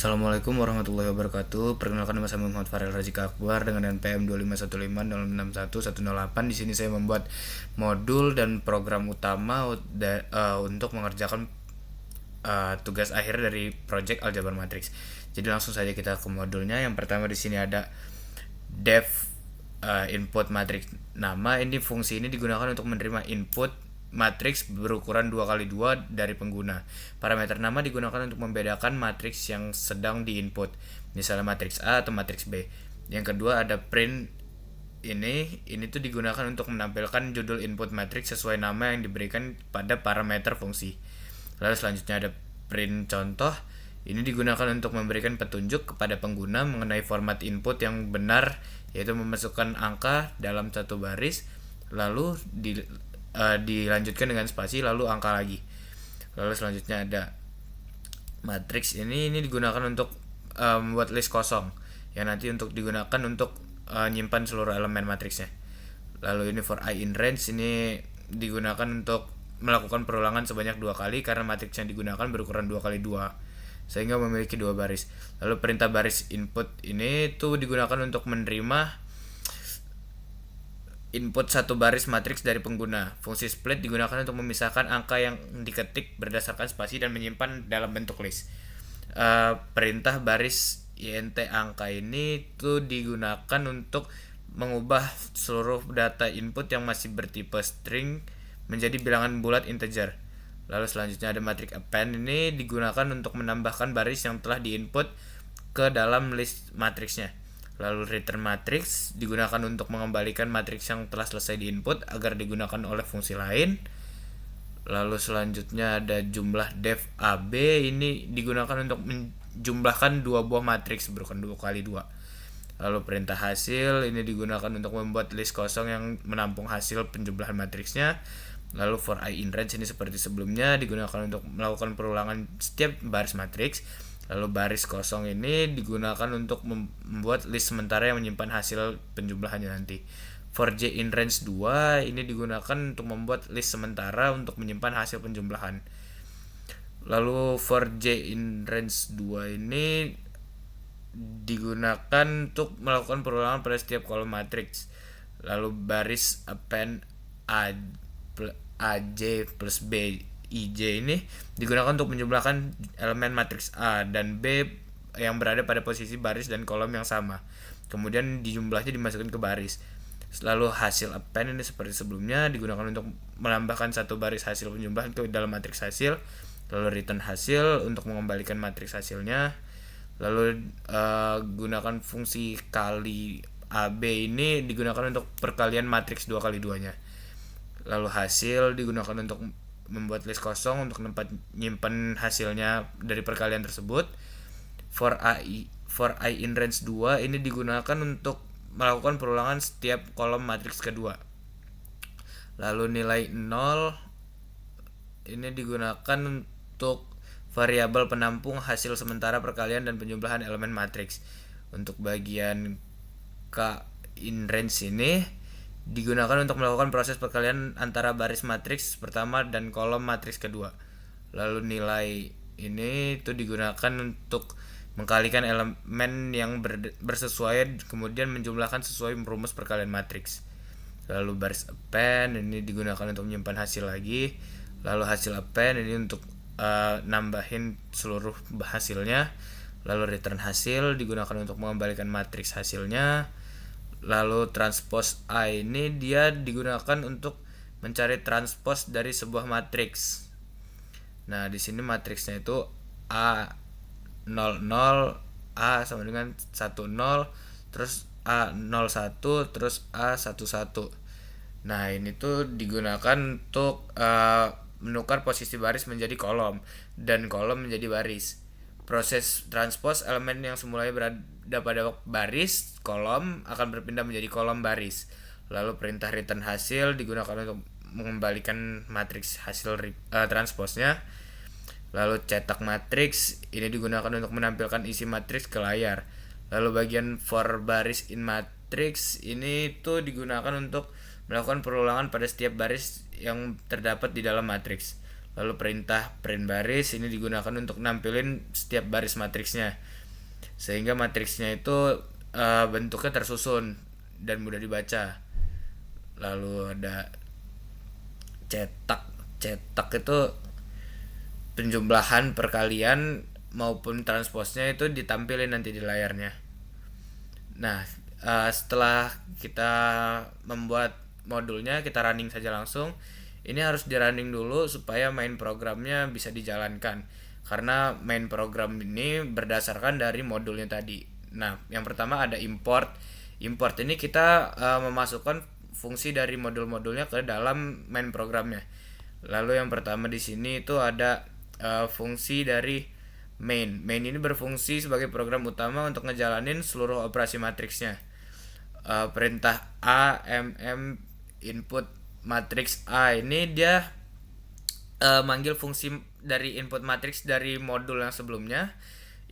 Assalamualaikum warahmatullahi wabarakatuh. Perkenalkan, nama saya Muhammad Farel Rajika Akbar dengan NPM 251506108. Di sini saya membuat modul dan program utama untuk mengerjakan tugas akhir dari project aljabar matriks. Jadi langsung saja kita ke modulnya. Yang pertama di sini ada def input matriks nama. Ini fungsi ini digunakan untuk menerima input matriks berukuran 2x2 dari pengguna. Parameter nama digunakan untuk membedakan matriks yang sedang diinput, misalnya matriks A atau matriks B. Yang kedua ada print. Ini tuh digunakan untuk menampilkan judul input matriks sesuai nama yang diberikan pada parameter fungsi. Lalu selanjutnya ada print contoh. Ini digunakan untuk memberikan petunjuk kepada pengguna mengenai format input yang benar, yaitu memasukkan angka dalam satu baris, lalu dilanjutkan dengan spasi, lalu angka lagi. Lalu selanjutnya ada matriks. Ini digunakan untuk membuat list kosong yang nanti untuk digunakan untuk nyimpan seluruh elemen matriksnya. Lalu ini for I in range, ini digunakan untuk melakukan perulangan sebanyak 2 kali karena matriks yang digunakan berukuran 2x2 sehingga memiliki 2 baris. Lalu perintah baris input ini tuh digunakan untuk menerima input satu baris matriks dari pengguna. Fungsi split digunakan untuk memisahkan angka yang diketik berdasarkan spasi dan menyimpan dalam bentuk list. Perintah baris int angka ini tuh digunakan untuk mengubah seluruh data input yang masih bertipe string menjadi bilangan bulat integer. Lalu selanjutnya ada matriks append. Ini digunakan untuk menambahkan baris yang telah diinput ke dalam list matriksnya. Lalu return matrix digunakan untuk mengembalikan matriks yang telah selesai diinput agar digunakan oleh fungsi lain. Lalu selanjutnya ada jumlah def AB. Ini digunakan untuk menjumlahkan 2 buah matriks berukuran 2x2. Lalu perintah hasil ini digunakan untuk membuat list kosong yang menampung hasil penjumlahan matriksnya. Lalu for I in range ini seperti sebelumnya digunakan untuk melakukan perulangan setiap baris matriks. Lalu baris kosong ini digunakan untuk membuat list sementara yang menyimpan hasil penjumlahannya nanti. For J in range 2 ini digunakan untuk membuat list sementara untuk menyimpan hasil penjumlahan. Lalu for J in range 2 ini digunakan untuk melakukan perulangan pada setiap kolom matriks. Lalu baris append AJ plus B IJ ini digunakan untuk menjumlahkan elemen matriks A dan B yang berada pada posisi baris dan kolom yang sama. Kemudian jumlahnya dimasukkan ke baris. Lalu hasil append ini seperti sebelumnya digunakan untuk menambahkan satu baris hasil penjumlahan ke dalam matriks hasil. Lalu return hasil untuk mengembalikan matriks hasilnya. Lalu gunakan fungsi kali AB ini digunakan untuk perkalian matriks 2x2-nya. Lalu hasil digunakan untuk membuat list kosong untuk tempat nyimpan hasilnya dari perkalian tersebut. For I in range 2 ini digunakan untuk melakukan perulangan setiap kolom matriks kedua. Lalu nilai 0 ini digunakan untuk variabel penampung hasil sementara perkalian dan penjumlahan elemen matriks. Untuk bagian K in range ini digunakan untuk melakukan proses perkalian antara baris matriks pertama dan kolom matriks kedua. Lalu nilai ini itu digunakan untuk mengkalikan elemen yang bersesuaian kemudian menjumlahkan sesuai rumus perkalian matriks. Lalu baris append ini digunakan untuk menyimpan hasil lagi. Lalu hasil append ini untuk nambahin seluruh hasilnya. Lalu return hasil digunakan untuk mengembalikan matriks hasilnya. Lalu transpose I ini dia digunakan untuk mencari transpose dari sebuah matriks. Nah, di sini matriksnya itu A00, A sama dengan 10, terus A01, terus A11. Nah, ini tuh digunakan untuk menukar posisi baris menjadi kolom dan kolom menjadi baris. Proses transpose elemen yang semula berada pada baris kolom akan berpindah menjadi kolom baris. Lalu perintah return hasil digunakan untuk mengembalikan matriks hasil transposnya. Lalu cetak matriks ini digunakan untuk menampilkan isi matriks ke layar. Lalu bagian for baris in matrix ini tuh digunakan untuk melakukan perulangan pada setiap baris yang terdapat di dalam matriks. Lalu perintah print baris ini digunakan untuk nampilin setiap baris matriksnya, sehingga matriksnya itu bentuknya tersusun dan mudah dibaca. Lalu ada cetak. Cetak itu penjumlahan perkalian maupun transposnya itu ditampilin nanti di layarnya. Nah, setelah kita membuat modulnya, kita running saja langsung. Ini harus di running dulu supaya main programnya bisa dijalankan, karena main program ini berdasarkan dari modulnya tadi. Nah, yang pertama ada import. Import ini kita memasukkan fungsi dari modul-modulnya ke dalam main programnya. Lalu yang pertama di sini itu ada fungsi dari main. Main ini berfungsi sebagai program utama untuk ngejalanin seluruh operasi matriksnya. Perintah A, MM, input matriks A ini dia manggil fungsi dari input matriks dari modul yang sebelumnya.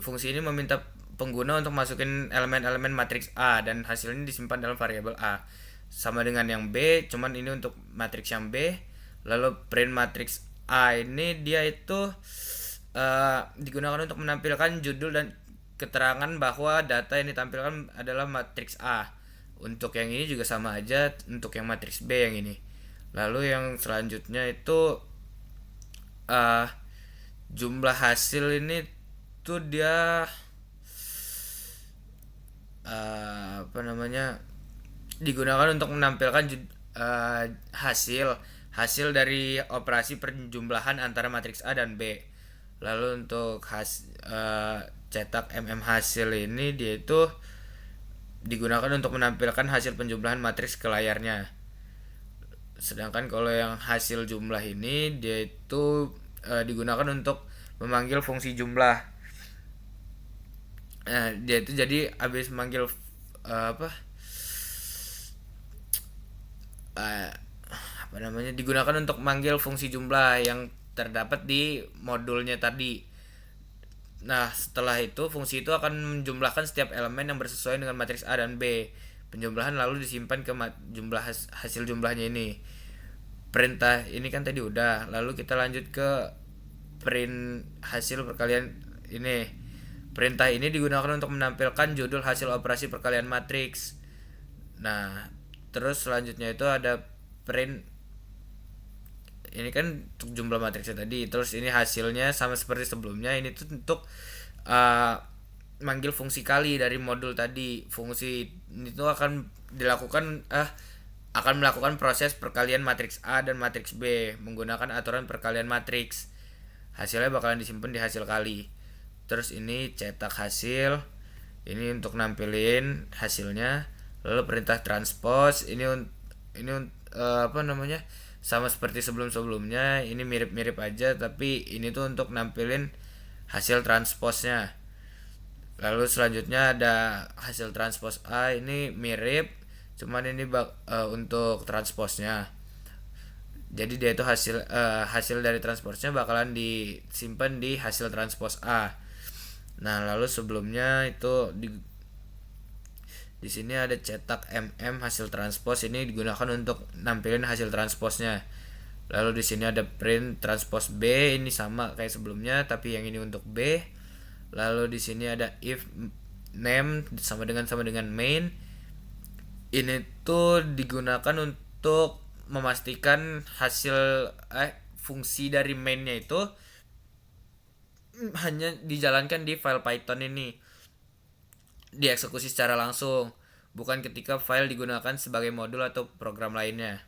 Fungsi ini meminta pengguna untuk masukin elemen-elemen matriks A dan hasilnya disimpan dalam variabel A. Sama dengan yang B, cuman ini untuk matriks yang B. Lalu print matriks A ini dia itu digunakan untuk menampilkan judul dan keterangan bahwa data yang ditampilkan adalah matriks A. Untuk yang ini juga sama aja untuk yang matriks B yang ini. Lalu yang selanjutnya itu jumlah hasil ini tuh dia digunakan untuk menampilkan hasil dari operasi penjumlahan antara matriks A dan B. Lalu untuk cetak hasil ini dia itu digunakan untuk menampilkan hasil penjumlahan matriks ke layarnya. Sedangkan kalau yang hasil jumlah ini dia itu digunakan untuk memanggil fungsi jumlah. Dia itu jadi habis memanggil digunakan untuk manggil fungsi jumlah yang terdapat di modulnya tadi. Nah, setelah itu fungsi itu akan menjumlahkan setiap elemen yang bersesuaian dengan matriks A dan B. Penjumlahan lalu disimpan ke jumlah hasil jumlahnya ini. Perintah ini kan tadi udah, lalu kita lanjut ke print hasil perkalian ini. Perintah ini digunakan untuk menampilkan judul hasil operasi perkalian matriks. Nah, terus selanjutnya itu ada print, ini kan untuk jumlah matriksnya tadi. Terus ini hasilnya sama seperti sebelumnya, ini tuh untuk manggil fungsi kali dari modul tadi. Fungsi itu akan melakukan proses perkalian matriks A dan matriks B menggunakan aturan perkalian matriks. Hasilnya bakalan disimpan di hasil kali. Terus ini cetak hasil, ini untuk nampilin hasilnya. Lalu perintah transpose ini sama seperti sebelum-sebelumnya, ini mirip-mirip aja, tapi ini tuh untuk nampilin hasil transposnya. Lalu selanjutnya ada hasil transpose A, ini mirip, cuman ini untuk transposnya. Jadi dia itu hasil dari transposnya bakalan disimpan di hasil transpose A. Nah, lalu sebelumnya itu di sini ada cetak hasil transpose, ini digunakan untuk nampilin hasil transposnya. Lalu di sini ada print transpose B, ini sama kayak sebelumnya tapi yang ini untuk B. Lalu di sini ada if name sama dengan main. Ini tuh digunakan untuk memastikan hasil fungsi dari mainnya itu hanya dijalankan di file Python ini, dieksekusi secara langsung, bukan ketika file digunakan sebagai modul atau program lainnya.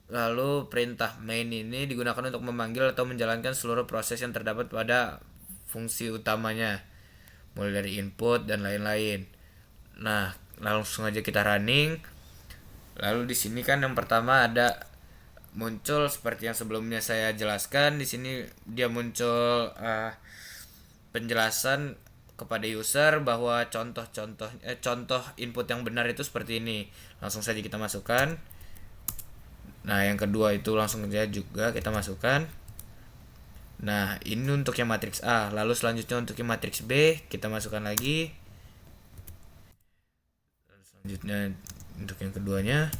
Lalu perintah main ini digunakan untuk memanggil atau menjalankan seluruh proses yang terdapat pada fungsi utamanya, mulai dari input dan lain-lain. Nah, langsung aja kita running. Lalu di sini kan yang pertama ada muncul seperti yang sebelumnya saya jelaskan. Di sini dia muncul penjelasan kepada user bahwa contoh input yang benar itu seperti ini. Langsung saja kita masukkan. Nah, yang kedua itu langsung saja juga kita masukkan. Nah, ini untuk yang matriks A. Lalu selanjutnya untuk yang matriks B kita masukkan lagi. Lalu selanjutnya untuk yang keduanya.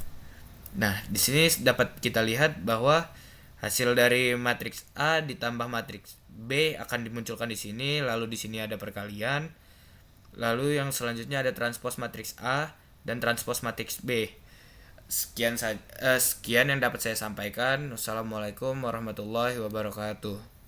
Nah, di sini dapat kita lihat bahwa Hasil dari matriks A ditambah matriks B akan dimunculkan di sini, lalu di sini ada perkalian. Lalu yang selanjutnya ada transpos matriks A dan transpos matriks B. Sekian yang dapat saya sampaikan. Wassalamualaikum warahmatullahi wabarakatuh.